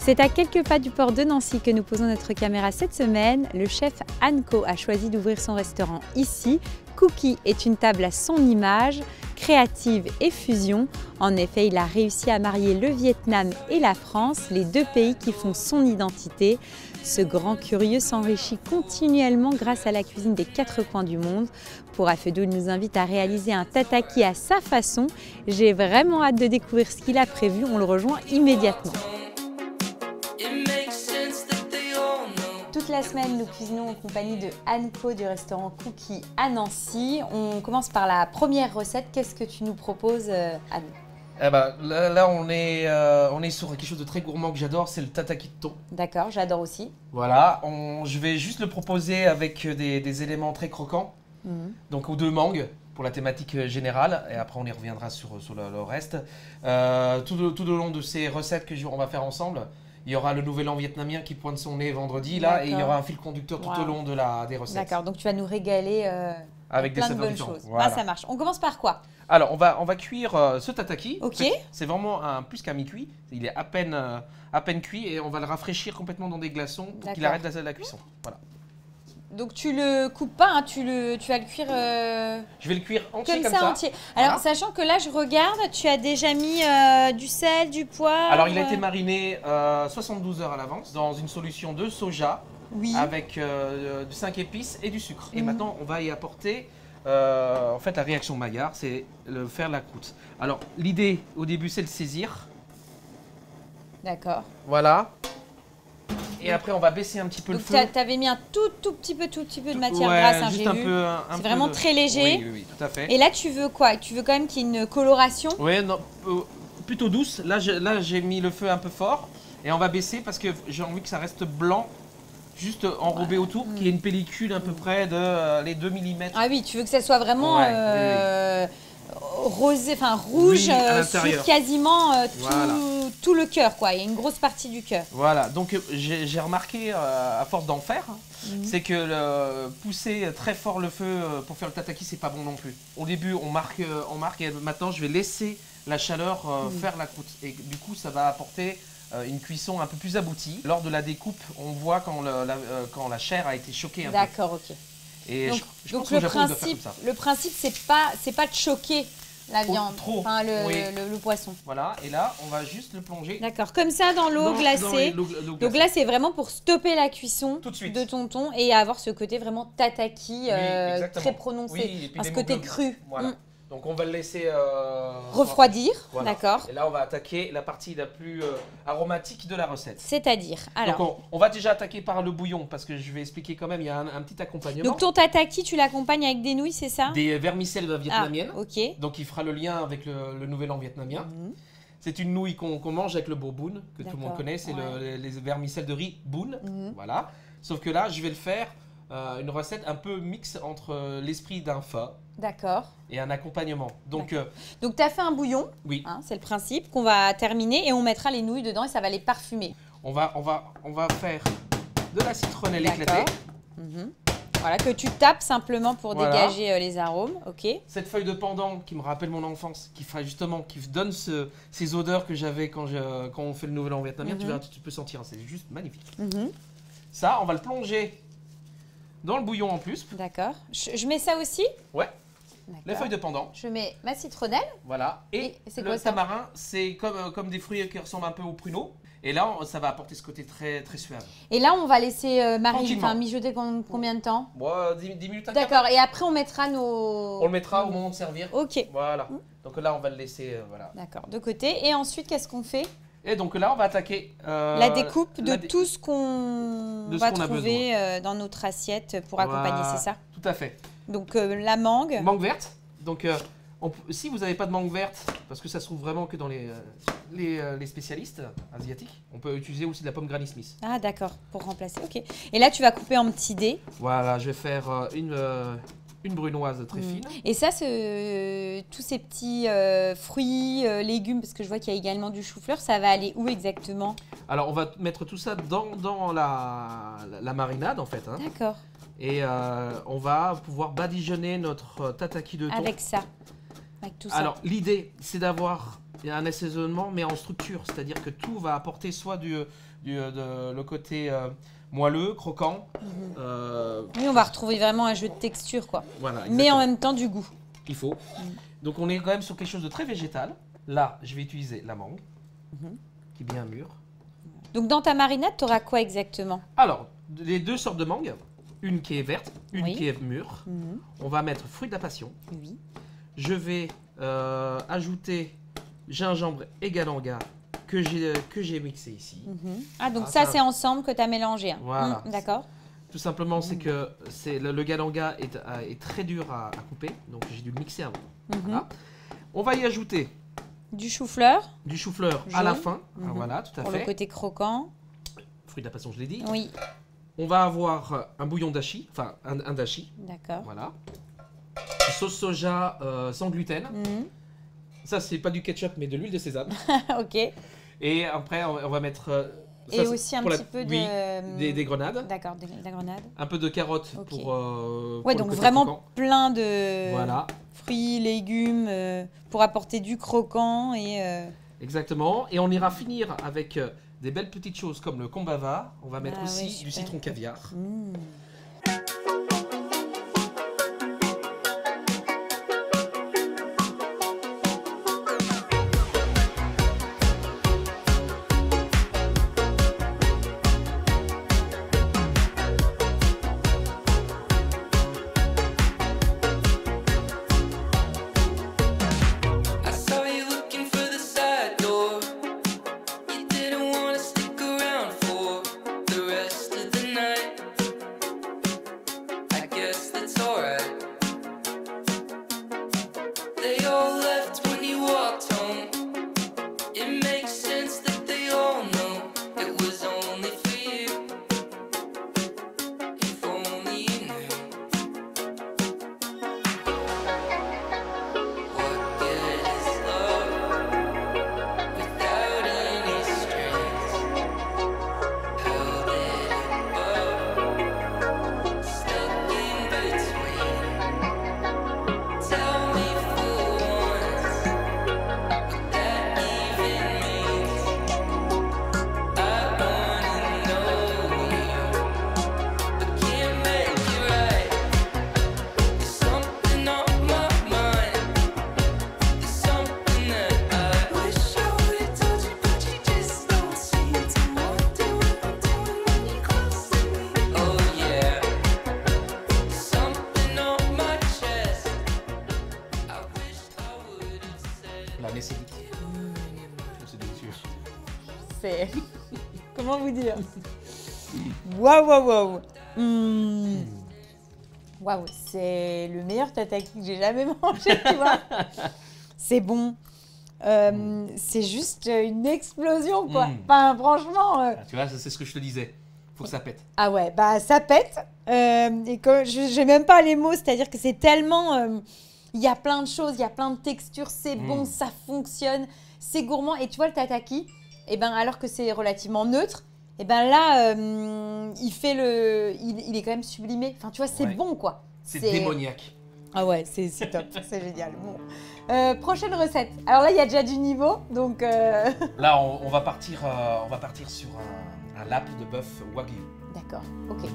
C'est à quelques pas du port de Nancy que nous posons notre caméra cette semaine. Le chef Anko a choisi d'ouvrir son restaurant ici. Cookie est une table à son image, créative et fusion. En effet, il a réussi à marier le Vietnam et la France, les deux pays qui font son identité. Ce grand curieux s'enrichit continuellement grâce à la cuisine des quatre coins du monde. Pour Afedo, il nous invite à réaliser un tataki à sa façon. J'ai vraiment hâte de découvrir ce qu'il a prévu. On le rejoint immédiatement. Toute la semaine, nous cuisinons en compagnie de Anko du restaurant Cookie à Nancy. On commence par la première recette. Qu'est-ce que tu nous proposes, Anne? Eh ben, là on est sur quelque chose de très gourmand que j'adore, c'est le tataki de thon. D'accord, j'adore aussi. Voilà, je vais juste le proposer avec des éléments très croquants, donc aux deux mangues pour la thématique générale, et après on y reviendra sur le reste. Tout au long de ces recettes on va faire ensemble, il y aura le nouvel an vietnamien qui pointe son nez vendredi, là, et il y aura un fil conducteur tout au long des recettes. D'accord, donc tu vas nous régaler avec des plein de bonnes différents. choses. Voilà. Ah, ça marche. On commence par quoi? Alors, on va cuire ce tataki. Ok. En fait, c'est vraiment plus qu'un mi-cuit. Il est à peine cuit et on va le rafraîchir complètement dans des glaçons pour qu'il arrête la cuisson. Voilà. Donc tu le coupes pas, hein, tu vas le cuire je vais le cuire entier comme ça. ça. Entier. Alors, sachant que là, je regarde, tu as déjà mis du sel, du poivre. Alors, il a été mariné 72 heures à l'avance dans une solution de soja avec du 5 épices et du sucre. Et maintenant, on va y apporter en fait la réaction Maillard, c'est faire la croûte. Alors, l'idée au début, c'est de saisir. D'accord. Voilà. Et après, on va baisser un petit peu le feu. Tu avais mis un tout petit peu de matière grasse, hein, j'ai vu. C'est vraiment très léger. Oui, tout à fait. Et là, tu veux quoi? Tu veux quand même qu'il y ait une coloration? Oui, non, plutôt douce. Là, j'ai mis le feu un peu fort. Et on va baisser parce que j'ai envie que ça reste blanc, juste enrobé autour, qu'il y ait une pellicule à peu près de les 2 mm. Ah oui, tu veux que ça soit vraiment rosé, enfin rouge sur quasiment tout le cœur, quoi. Il y a une grosse partie du cœur. Voilà, donc j'ai remarqué à force d'en faire, c'est que pousser très fort le feu pour faire le tataki, c'est pas bon non plus. Au début, on marque et maintenant je vais laisser la chaleur faire la croûte. Et du coup, ça va apporter une cuisson un peu plus aboutie. Lors de la découpe, on voit quand la chair a été choquée un peu. D'accord, ok. Et donc le principe, c'est pas de choquer la viande, enfin le poisson. Voilà, et là, on va juste le plonger. D'accord, comme ça dans l'eau glacée. Donc là, c'est vraiment pour stopper la cuisson de ton thon et avoir ce côté vraiment tataki très prononcé, ce côté cru. Voilà. Donc on va le laisser refroidir, voilà. D'accord. Et là on va attaquer la partie la plus aromatique de la recette. C'est-à-dire donc on va déjà attaquer par le bouillon parce que je vais expliquer quand même, il y a un petit accompagnement. Donc ton tataki, tu l'accompagnes avec des nouilles, c'est ça? Des vermicelles vietnamiennes. Ah, ok. Donc il fera le lien avec le nouvel an vietnamien. C'est une nouille qu'on mange avec le bo boon, que tout le monde connaît, c'est les vermicelles de riz boon. Voilà. Sauf que là, je vais le faire une recette un peu mix entre l'esprit d'un pho. D'accord. Et un accompagnement. Donc tu as fait un bouillon, c'est le principe, qu'on va terminer et on mettra les nouilles dedans et ça va les parfumer. On va faire de la citronnelle éclatée. Voilà, que tu tapes simplement pour dégager les arômes. Ok. Cette feuille de pandan qui me rappelle mon enfance, qui donne ces odeurs que j'avais quand on fait le nouvel an vietnamien, tu peux sentir, c'est juste magnifique. Ça, on va le plonger dans le bouillon en plus. D'accord. Je mets ça aussi? Ouais. Les feuilles de pandan. Je mets ma citronnelle. Voilà. Et le tamarin, c'est comme des fruits qui ressemblent un peu aux pruneaux. Et là, ça va apporter ce côté très, très suave. Et là, on va laisser mijoter combien de temps? 10 minutes. D'accord. Et après, on mettra nos... On le mettra au moment de servir. Ok. Voilà. Donc là, on va le laisser. Voilà. D'accord. De côté. Et ensuite, qu'est-ce qu'on fait? Et donc là, on va attaquer la découpe de tout ce qu'on va trouver dans notre assiette pour accompagner, c'est ça? Tout à fait. Donc la mangue. Mangue verte. Donc si vous n'avez pas de mangue verte, parce que ça se trouve vraiment que dans les spécialistes asiatiques, on peut utiliser aussi de la pomme Granny Smith. Ah d'accord, pour remplacer. Ok. Et là, tu vas couper en petits dés. Voilà, je vais faire une brunoise très fine. Et ça, tous ces petits fruits, légumes, parce que je vois qu'il y a également du chou-fleur, ça va aller où exactement? Alors, on va mettre tout ça dans la marinade, en fait. Hein. D'accord. Et on va pouvoir badigeonner notre tataki de thon. Avec ça, avec tout ça. Alors, l'idée, c'est d'avoir un assaisonnement, mais en structure. C'est-à-dire que tout va apporter soit le côté moelleux, croquant. Oui, on va retrouver vraiment un jeu de texture, quoi. Voilà, mais en même temps du goût. Il faut. Donc on est quand même sur quelque chose de très végétal. Là, je vais utiliser la mangue, qui est bien mûre. Donc dans ta marinade, tu auras quoi exactement? Alors, les 2 sortes de mangue, une qui est verte, une qui est mûre. On va mettre fruit de la passion. Oui. Je vais ajouter gingembre et galanga que j'ai mixé ici. Ah, donc ça, c'est ensemble que tu as mélangé. Hein. Voilà. D'accord. Tout simplement, c'est que le galanga est très dur à couper, donc j'ai dû le mixer avant. Voilà. On va y ajouter du chou-fleur. Du chou-fleur à la fin. Ah, voilà, tout à Pour fait. le côté croquant. Fruit de la passion, je l'ai dit. Oui. On va avoir un bouillon dashi, enfin un dashi. D'accord. Voilà. Sauce soja sans gluten. Ça, c'est pas du ketchup, mais de l'huile de sésame. Ok. Et après, on va mettre... et aussi un petit peu des grenades. D'accord, de la grenade. Un peu de carottes pour... ouais, donc vraiment croquant. plein de voilà. fruits, légumes pour apporter du croquant. Exactement. Et on ira finir avec des belles petites choses comme le kombava. On va mettre aussi du citron caviar. C'est... Comment vous dire? Waouh, waouh, waouh. Waouh, c'est le meilleur tataki que j'ai jamais mangé, tu vois. C'est bon. C'est juste une explosion, quoi. Enfin, franchement... Tu vois, c'est ce que je te disais. Faut que ça pète. Ah ouais, bah ça pète. Et que j'ai même pas les mots, c'est-à-dire que c'est tellement... Il y a plein de choses, il y a plein de textures, c'est bon, ça fonctionne, c'est gourmand. Et tu vois, le tataki, eh ben, alors que c'est relativement neutre, eh ben là, il est quand même sublimé. Enfin, tu vois, c'est bon, quoi. C'est démoniaque. Ah ouais, c'est top, c'est génial. Bon. Prochaine recette. Alors là, il y a déjà du niveau, donc... Là, on va partir sur un lap de bœuf wagyu. D'accord, ok.